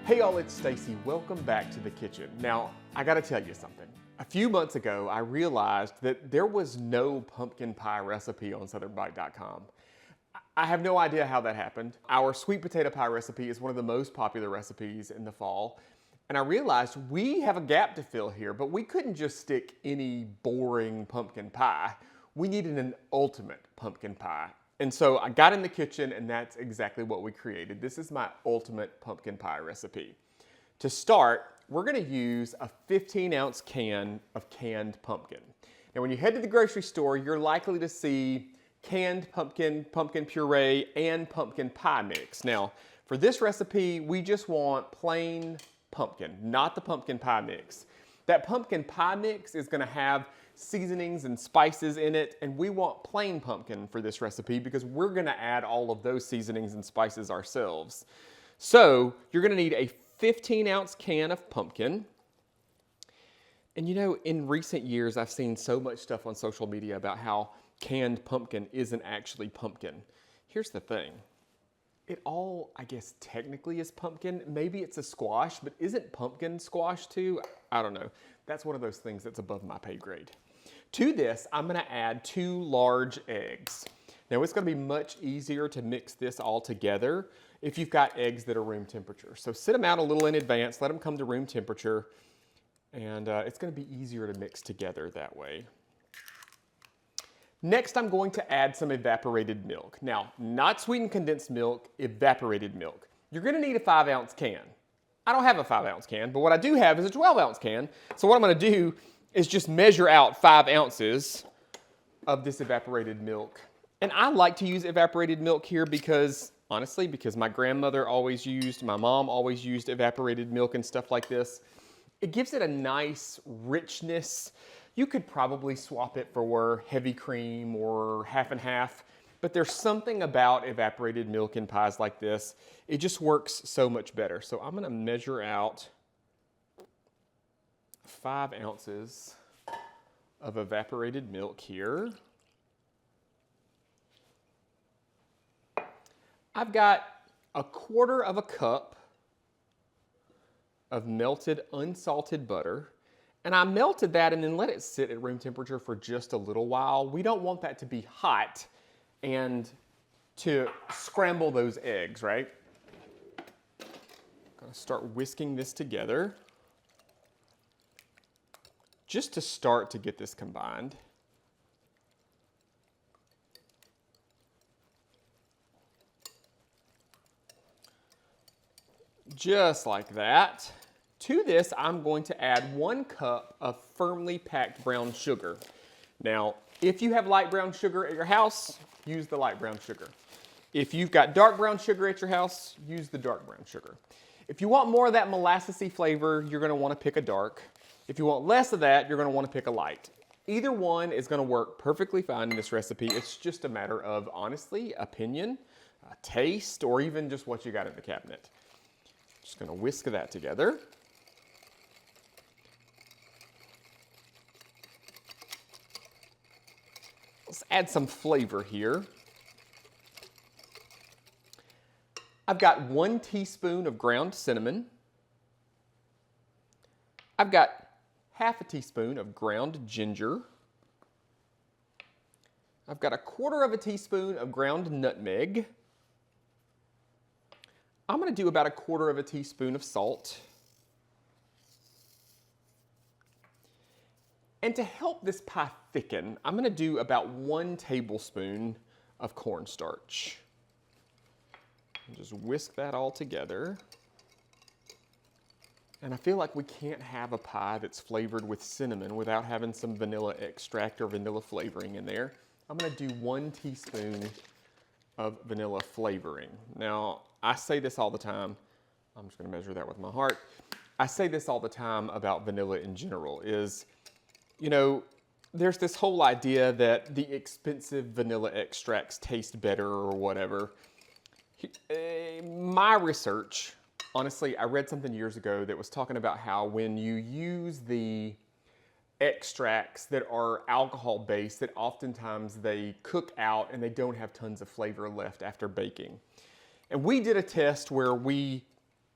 Hey y'all, it's Stacy. Welcome back to the kitchen. Now, I gotta tell you something. A few months ago, I realized that there was no pumpkin pie recipe on southernbite.com. I have no idea how that happened. Our sweet potato pie recipe is one of the most popular recipes in the fall. And I realized we have a gap to fill here, but we couldn't just stick any boring pumpkin pie. We needed an ultimate pumpkin pie. And so I got in the kitchen and that's exactly what we created. This is my ultimate pumpkin pie recipe. To start, we're gonna use a 15-ounce can of canned pumpkin. Now when you head to the grocery store, you're likely to see canned pumpkin, pumpkin puree, and pumpkin pie mix. Now, for this recipe, we just want plain pumpkin, not the pumpkin pie mix. That pumpkin pie mix is gonna have seasonings and spices in it, and we want plain pumpkin for this recipe because we're gonna add all of those seasonings and spices ourselves. So you're gonna need a 15-ounce can of pumpkin. And you know, in recent years, I've seen so much stuff on social media about how canned pumpkin isn't actually pumpkin. Here's the thing. It all, I guess, technically is pumpkin. Maybe it's a squash, but isn't pumpkin squash too? I don't know. That's one of those things that's above my pay grade. To this, I'm gonna add 2 large eggs. Now it's gonna be much easier to mix this all together if you've got eggs that are room temperature. So sit them out a little in advance, let them come to room temperature, and it's gonna be easier to mix together that way. Next, I'm going to add some evaporated milk. Now, not sweetened condensed milk, evaporated milk. You're gonna need a 5-ounce can. I don't have a 5-ounce can, but what I do have is a 12-ounce can. So what I'm gonna do is just measure out 5 ounces of this evaporated milk. And I like to use evaporated milk here because, honestly, because my grandmother always used, my mom always used evaporated milk and stuff like this. It gives it a nice richness. You could probably swap it for heavy cream or half and half, but there's something about evaporated milk in pies like this. It just works so much better. So I'm gonna measure out 5 ounces of evaporated milk here. I've got 1/4 cup of melted unsalted butter. And I melted that and then let it sit at room temperature for just a little while. We don't want that to be hot and to scramble those eggs, right? Gonna start whisking this together just to start to get this combined. Just like that. To this, I'm going to add 1 cup of firmly packed brown sugar. Now, if you have light brown sugar at your house, use the light brown sugar. If you've got dark brown sugar at your house, use the dark brown sugar. If you want more of that molassesy flavor, you're gonna wanna pick a dark. If you want less of that, you're gonna wanna pick a light. Either one is gonna work perfectly fine in this recipe. It's just a matter of, honestly, opinion, taste, or even just what you got in the cabinet. Just gonna whisk that together. Let's add some flavor here. I've got 1 teaspoon of ground cinnamon. I've got 1/2 teaspoon of ground ginger. I've got 1/4 teaspoon of ground nutmeg. I'm gonna do about 1/4 teaspoon of salt. And to help this pie thicken, I'm gonna do about 1 tablespoon of cornstarch. Just whisk that all together. And I feel like we can't have a pie that's flavored with cinnamon without having some vanilla extract or vanilla flavoring in there. I'm gonna do 1 teaspoon of vanilla flavoring. Now, I say this all the time. I'm just gonna measure that with my heart. I say this all the time about vanilla in general is, you know, there's this whole idea that the expensive vanilla extracts taste better or whatever. My research, honestly, I read something years ago that was talking about how when you use the extracts that are alcohol based, that oftentimes they cook out and they don't have tons of flavor left after baking. And we did a test where we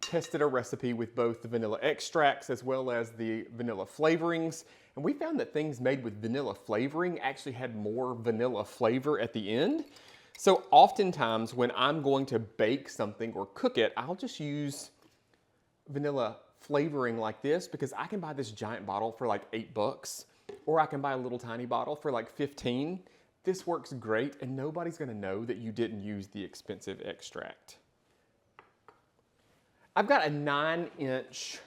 tested a recipe with both the vanilla extracts as well as the vanilla flavorings, and we found that things made with vanilla flavoring actually had more vanilla flavor at the end. So oftentimes when I'm going to bake something or cook it, I'll just use vanilla flavoring like this, because I can buy this giant bottle for like $8, or I can buy a little tiny bottle for like 15. This works great, and nobody's gonna know that you didn't use the expensive extract. I've got a 9-inch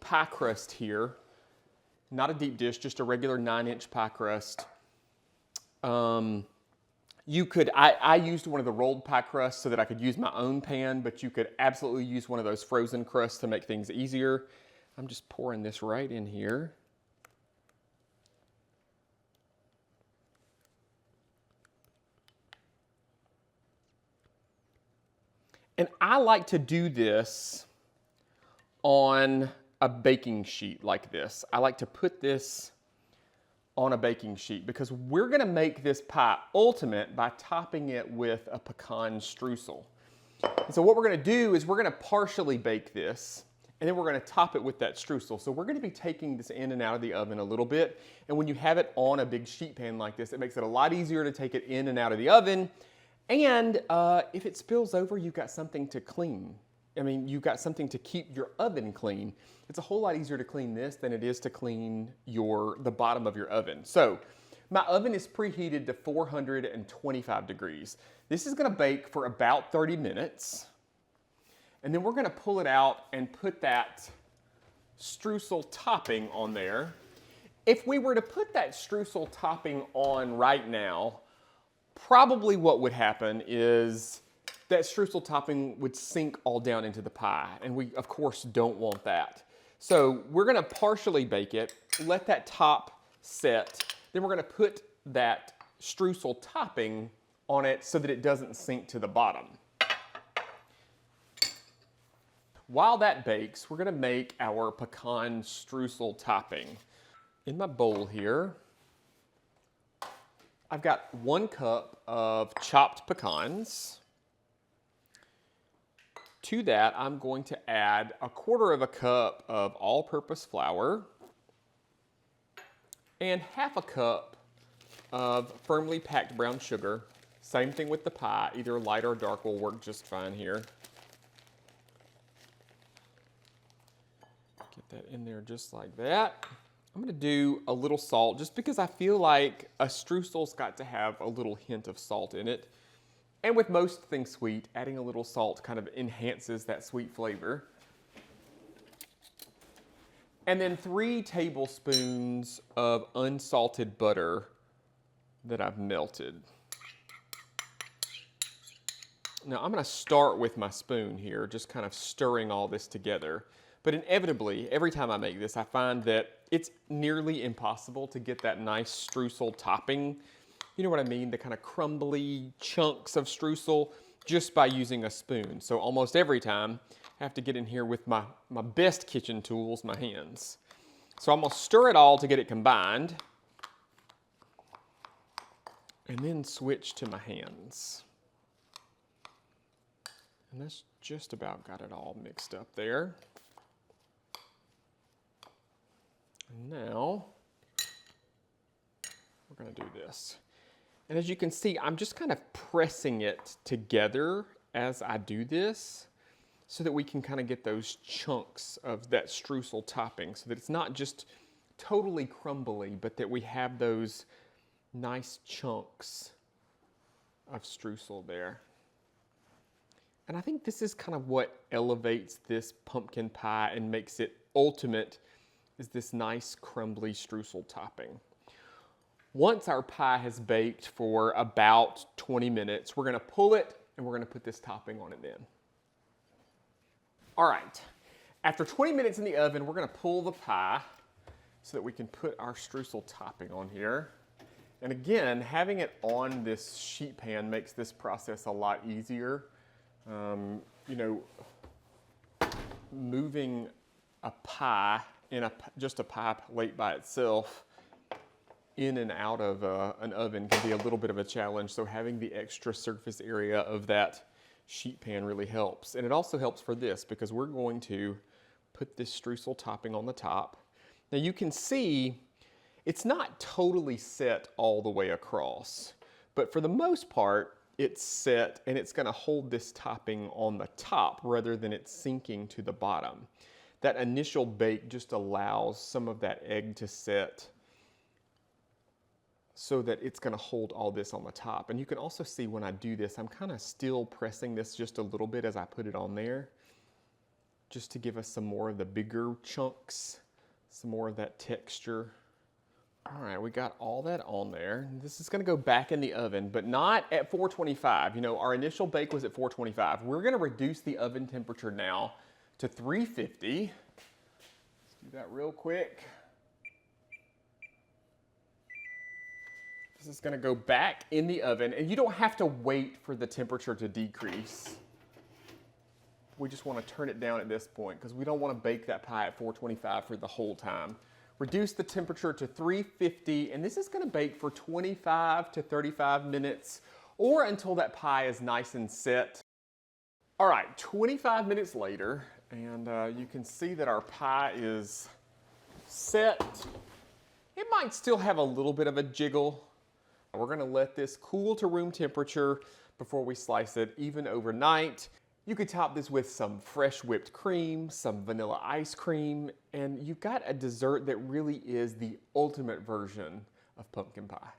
pie crust here, not a deep dish, just a regular 9-inch pie crust. I used one of the rolled pie crusts so that I could use my own pan, but you could absolutely use one of those frozen crusts to make things easier. I'm just pouring this right in here. And I like to do this on a baking sheet like this. I like to put this on a baking sheet because we're gonna make this pie ultimate by topping it with a pecan streusel. And so what we're gonna do is we're gonna partially bake this, and then we're gonna top it with that streusel. So we're gonna be taking this in and out of the oven a little bit. And when you have it on a big sheet pan like this, it makes it a lot easier to take it in and out of the oven. And if it spills over, you've got something to clean. I mean, you've got something to keep your oven clean. It's a whole lot easier to clean this than it is to clean the bottom of your oven. So my oven is preheated to 425 degrees. This is gonna bake for about 30 minutes. And then we're gonna pull it out and put that streusel topping on there. If we were to put that streusel topping on right now, probably what would happen is that streusel topping would sink all down into the pie, and we of course don't want that. So we're gonna partially bake it, let that top set, then we're gonna put that streusel topping on it so that it doesn't sink to the bottom. While that bakes, we're gonna make our pecan streusel topping. In my bowl here, I've got 1 cup of chopped pecans. To that, I'm going to add 1/4 cup of all-purpose flour and 1/2 cup of firmly packed brown sugar. Same thing with the pie, either light or dark will work just fine here. Get that in there just like that. I'm gonna do a little salt just because I feel like a streusel's got to have a little hint of salt in it. And with most things sweet, adding a little salt kind of enhances that sweet flavor. And then 3 tablespoons of unsalted butter that I've melted. Now I'm gonna start with my spoon here, just kind of stirring all this together. But inevitably, every time I make this, I find that it's nearly impossible to get that nice streusel topping. You know what I mean? The kind of crumbly chunks of streusel just by using a spoon. So almost every time, I have to get in here with my best kitchen tools, my hands. So I'm gonna stir it all to get it combined, and then switch to my hands. And that's just about got it all mixed up there. And now, we're gonna do this. And as you can see, I'm just kind of pressing it together as I do this so that we can kind of get those chunks of that streusel topping so that it's not just totally crumbly, but that we have those nice chunks of streusel there. And I think this is kind of what elevates this pumpkin pie and makes it ultimate, is this nice crumbly streusel topping. Once our pie has baked for about 20 minutes, we're gonna pull it and we're gonna put this topping on it then. All right, after 20 minutes in the oven, we're gonna pull the pie so that we can put our streusel topping on here. And again, having it on this sheet pan makes this process a lot easier. You know, moving a pie in just a pie plate by itself in and out of an oven can be a little bit of a challenge. So having the extra surface area of that sheet pan really helps. And it also helps for this because we're going to put this streusel topping on the top. Now you can see it's not totally set all the way across, but for the most part, it's set and it's gonna hold this topping on the top rather than it sinking to the bottom. That initial bake just allows some of that egg to set so that it's gonna hold all this on the top. And you can also see when I do this, I'm kind of still pressing this just a little bit as I put it on there, just to give us some more of the bigger chunks, some more of that texture. All right, we got all that on there. This is gonna go back in the oven, but not at 425. You know, our initial bake was at 425. We're gonna reduce the oven temperature now to 350. Let's do that real quick. This is gonna go back in the oven, and you don't have to wait for the temperature to decrease. We just wanna turn it down at this point because we don't wanna bake that pie at 425 for the whole time. Reduce the temperature to 350, and this is gonna bake for 25 to 35 minutes or until that pie is nice and set. All right, 25 minutes later, and you can see that our pie is set. It might still have a little bit of a jiggle. We're gonna let this cool to room temperature before we slice it, even overnight. You could top this with some fresh whipped cream, some vanilla ice cream, and you've got a dessert that really is the ultimate version of pumpkin pie.